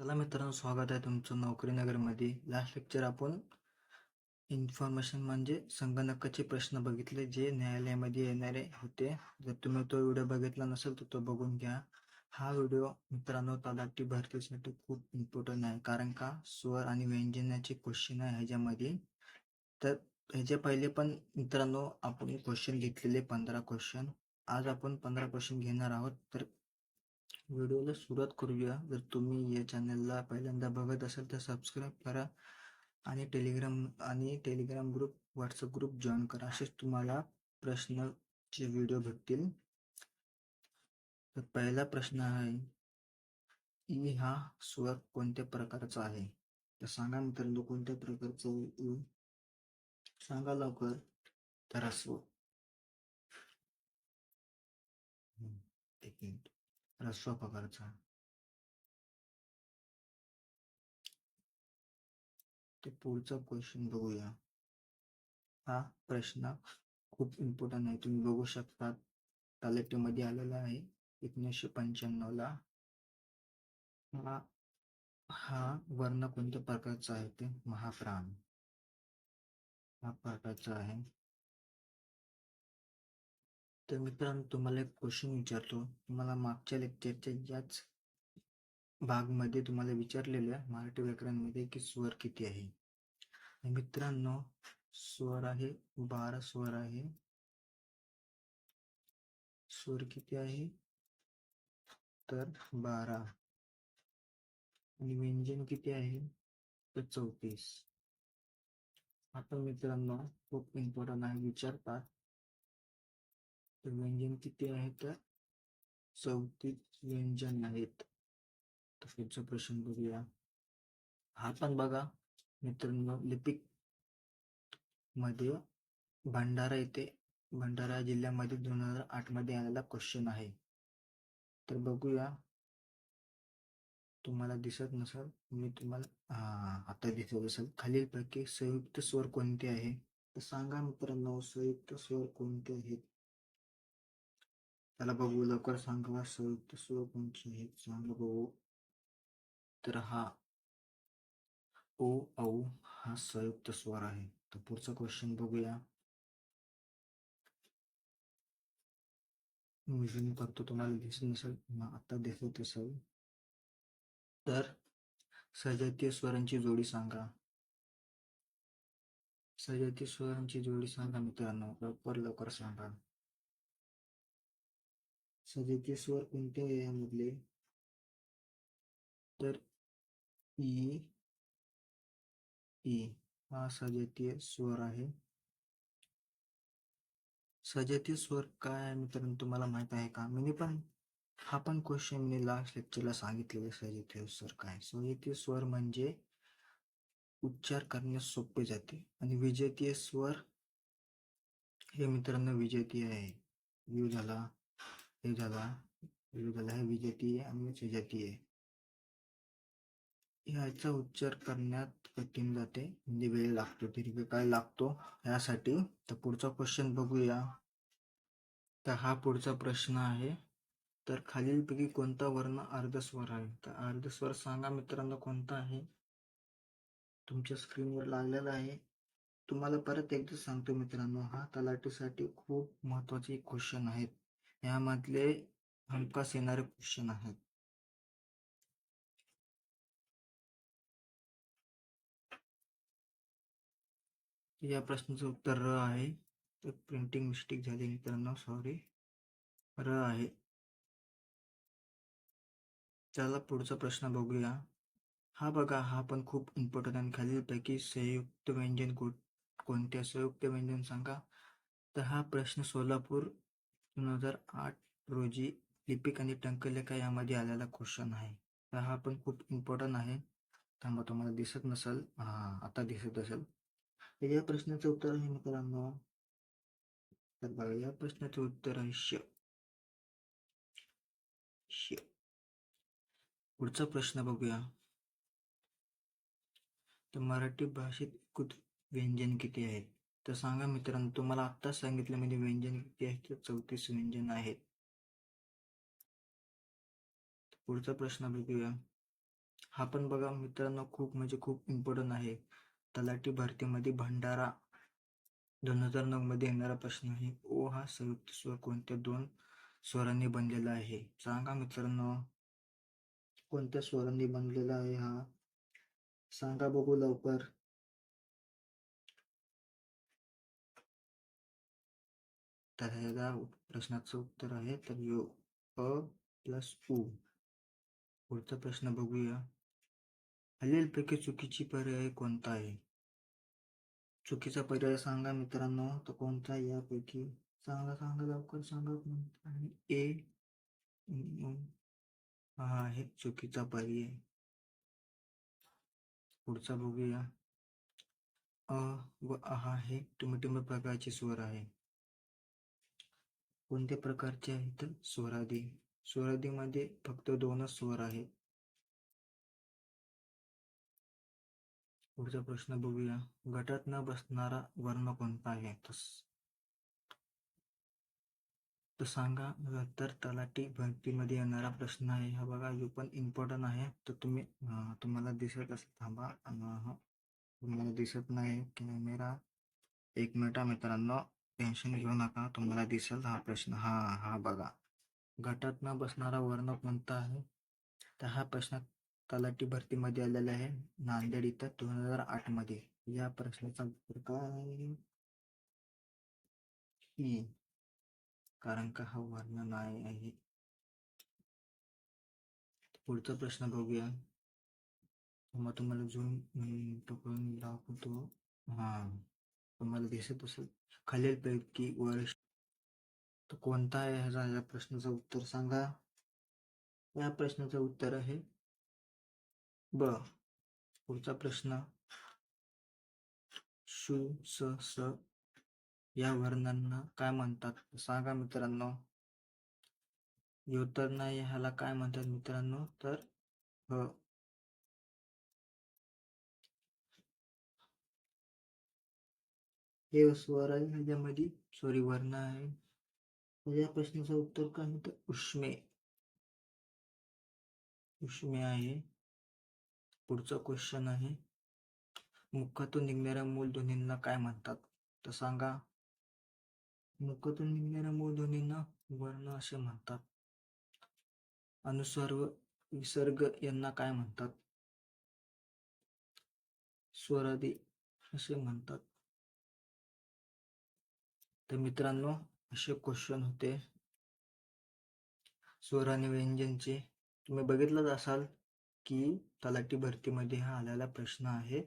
चला मित्रांनो, स्वागत आहे तुमचं नोकरी नगरमध्ये. लास्ट लेक्चर आपण इन्फॉर्मेशन म्हणजे संगणकाचे प्रश्न बघितले जे न्यायालयामध्ये येणारे होते. जर तुम्ही तो व्हिडिओ बघितला नसेल तर तो बघून घ्या. हा व्हिडिओ मित्रांनो तलाठी भरतीसाठी खूप इम्पॉर्टंट आहे, कारण का स्वर आणि व्यंजनाचे क्वेश्चन आहे ह्याच्यामध्ये. तर ह्याच्या पहिले पण मित्रांनो आपण क्वेश्चन घेतलेले 15 क्वेश्चन. आज आपण 15 क्वेश्चन घेणार आहोत. तर व्हिडिओला सुरुवात करूया. जर तुम्ही या चॅनलला पहिल्यांदा बघत असाल तर सबस्क्राईब करा आणि Telegram group, WhatsApp group join करा. असेच तुम्हाला प्रश्नाचे व्हिडिओ भेटतील. तर पहिला प्रश्न आहे, ई हा स्वर कोणत्या प्रकारचा आहे? तर सांगा मित्रांनो, कोणत्या प्रकारचा ई? सांगा लवकर. तर ह्रस्व. एक मिनिट. ह्रस्व प्रकारचा. ते पुढचा क्वेश्चन बघूया. हा प्रश्न खूप इम्पॉर्टंट आहे. तुम्ही बघू शकता मध्ये आलेला आहे 1995ला. हा हा वर्ण कोणत्या प्रकारचा आहे? ते महाप्राण हा प्रकारचा आहे. तर मित्रांनो, तुम्हाला एक क्वेश्चन विचारतो. तुम्हाला मागच्या लेक्चरच्या याच भागमध्ये तुम्हाला विचारलेलं आहे मराठी व्याकरणमध्ये की स्वर किती आहे. मित्रांनो, स्वर आहे 12 स्वर आहे. स्वर किती आहे? तर 12. आणि व्यंजन किती आहे? तर 34. आता मित्रांनो खूप इम्पॉर्टंट आहे, विचारतात. तर व्यंजन किती आहे? तर 34 व्यंजन आहेत. तर पुढचा प्रश्न बघूया. हा पण बघा मित्रांनो, लिपिक मध्ये भंडारा येथे, भंडारा जिल्ह्यामध्ये 2008 मध्ये आलेला क्वेश्चन आहे. तर बघूया. तुम्हाला दिसत नसेल, मी तुम्हाला आता दिसत असेल. खालीलपैकी संयुक्त स्वर कोणते आहे? तर सांगा मित्रांनो, संयुक्त स्वर कोणते आहेत? त्याला बघू, लवकर सांगा. संयुक्त स्वर कोणते आहेत सांगा बघू. तर हा ओ औ हा संयुक्त स्वर आहे. तर पुढचा क्वेश्चन बघूया. मी झूम करतो, तुम्हाला दिसत नसेल, आता दिसत असेल. तर सजातीय स्वरांची जोडी सांगा. सजातीय स्वरांची जोडी सांगा मित्रांनो, लवकर लवकर सांगा. सजातीय स्वर कोणते आहे यामधले? तर ई हा सजातीय स्वर आहे. सजातीय स्वर काय आहे मित्रांनो, तुम्हाला माहित आहे का? हा पण क्वेश्चन मी लास्ट लेक्चरला सांगितलेलं. सजातीय स्वर काय? सजातीय स्वर म्हणजे उच्चार करण्यास सोपे जाते. आणि विजातीय स्वर हे मित्रांनो विजातीय आहे. यू झाला, हे झाला, यू झाला, हे विजातीय आणि सजातीय. ह्याचा उच्चार करण्यात कठीण जाते, म्हणजे वेळ लागतो, दीर्घकाळ लागतो यासाठी. तर पुढचा क्वेश्चन बघूया. तर हा पुढचा प्रश्न आहे. तर खालीलपैकी कोणता वर्ण अर्धस्वर आहे? तर अर्धस्वर सांगा मित्रांनो कोणता आहे? तुमच्या स्क्रीनवर लागलेला आहे. तुम्हाला परत एकदा सांगतो मित्रांनो, हा तलाठीसाठी खूप महत्वाचे क्वेश्चन आहेत. यामधले हमखास येणारे क्वेश्चन आहेत. या प्रश्नाचं उत्तर र आहे. तर प्रिंटिंग मिस्टेक झाली मित्रांनो, सॉरी. र आहे. चला पुढचा प्रश्न बघूया. हा बघा, हा पण खूप इम्पॉर्टंट आहे. खालीलपैकी संयुक्त व्यंजन कोणत्या? संयुक्त व्यंजन सांगा. तर हा प्रश्न सोलापूर 2008 रोजी लिपिक आणि टंकलेखा यामध्ये आलेला क्वेश्चन आहे. तर हा पण खूप इम्पॉर्टंट आहे. थांबा, तुम्हाला दिसत नसेल, आता दिसत असेल. तर या प्रश्नाचं उत्तर आहे मित्रांनो, तर बघा, या प्रश्नाचे उत्तर आहे श. पुढचा प्रश्न बघूया. तर मराठी भाषेत एकूण व्यंजन किती आहेत? तर सांगा मित्रांनो, तुम्हाला आत्ताच सांगितलं म्हणजे व्यंजन किती आहेत? 34 व्यंजन आहेत. पुढचा प्रश्न बघूया. हा पण बघा मित्रांनो खूप म्हणजे खूप इम्पॉर्टंट आहे. तलाठी भरतीमध्ये भंडारा 2009 मध्ये येणारा प्रश्न आहे. ओ हा संयुक्त स्वर कोणत्या दोन स्वरांनी बनलेला आहे? सांगा मित्रांनो, कोणत्या स्वरांनी बनलेला आहे हा? सांगा बघू लवकर. तर ह्याला प्रश्नाचं उत्तर आहे तर यो अ प्लस उ. पुढचा प्रश्न बघूया. खालीलपैकी चुकीची पर्याय कोणता आहे? चुकीचा पर्याय सांगा मित्रांनो, तो कोणता यापैकी? सांगा सांगा लवकर सांगा कोणता आहे? ए हा आहे चुकीचा पर्याय. पुढचा बघूया. अ व हा हे टुमटुम प्रकारचे स्वर आहे. कोणत्या प्रकारचे आहेत? स्वरादी. स्वरादीमध्ये फक्त दोनच स्वर आहेत. पुढचा प्रश्न बघूया. गटात न बसणारा वर्ण कोणता आहे? तर सांगा. तर तलाठी भरतीमध्ये येणारा प्रश्न आहे हा बघा. जो पण इम्पॉर्टंट आहे. तर तुम्हाला दिसत असेल, थांबा. तुम्हाला दिसत नाही कॅमेरा. एक मिनिट मित्रांनो, टेन्शन घेऊ नका, तुम्हाला दिसेल हा प्रश्न. हा हा बघा. गटात न बसणारा वर्ण कोणता आहे? तर हा प्रश्न तलाठी भरतीमध्ये आलेला आहे, नांदेड इथं 2008 मध्ये. या प्रश्नाचा उत्तर काय आहे? ई. कारण का हा वर्ण नाही आहे. पुढचा प्रश्न बघूया. मग तुम्हाला झूम करून दाखवतो. हा, तुम्हाला दिसत असेल. खालीलपैकी वरिष्ठ तर कोणता आहे ह्याचा, या प्रश्नाचं उत्तर सांगा. या प्रश्नाचं उत्तर आहे ब. पुढचा प्रश्न. शु स स या वर्णांना काय म्हणतात? सांगा मित्रांनो. यो तर नाही, ह्याला काय म्हणतात मित्रांनो? तर ह. हे स्वर आहे ह्याच्यामध्ये, सॉरी वर्ण आहे. या प्रश्नाचं उत्तर काय होतं? उष्मे. उष्मे आहे. पुढचा क्वेश्चन आहे. मुखातून निघणाऱ्या मूलध्वनींना काय म्हणतात? तर सांगा. मुखातून निघणाऱ्या मूलध्वनींना वर्ण असे म्हणतात. अनुस्वार व विसर्ग यांना काय म्हणतात? स्वरादी असे म्हणतात. तर मित्रांनो, असे क्वेश्चन होते स्वर आणि व्यंजनचे. तुम्ही बघितलंच असाल की तलाठी भरतीमध्ये हा आलेला प्रश्न आहे.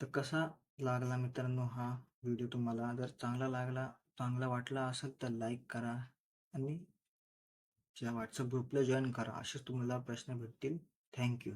तर कसा लागला मित्रांनो हा व्हिडिओ तुम्हाला? जर चांगला वाटला असेल तर लाईक करा आणि ज्या व्हॉट्सअप ग्रुपला जॉईन करा. असेच तुम्हाला प्रश्न भेटतील. थँक्यू.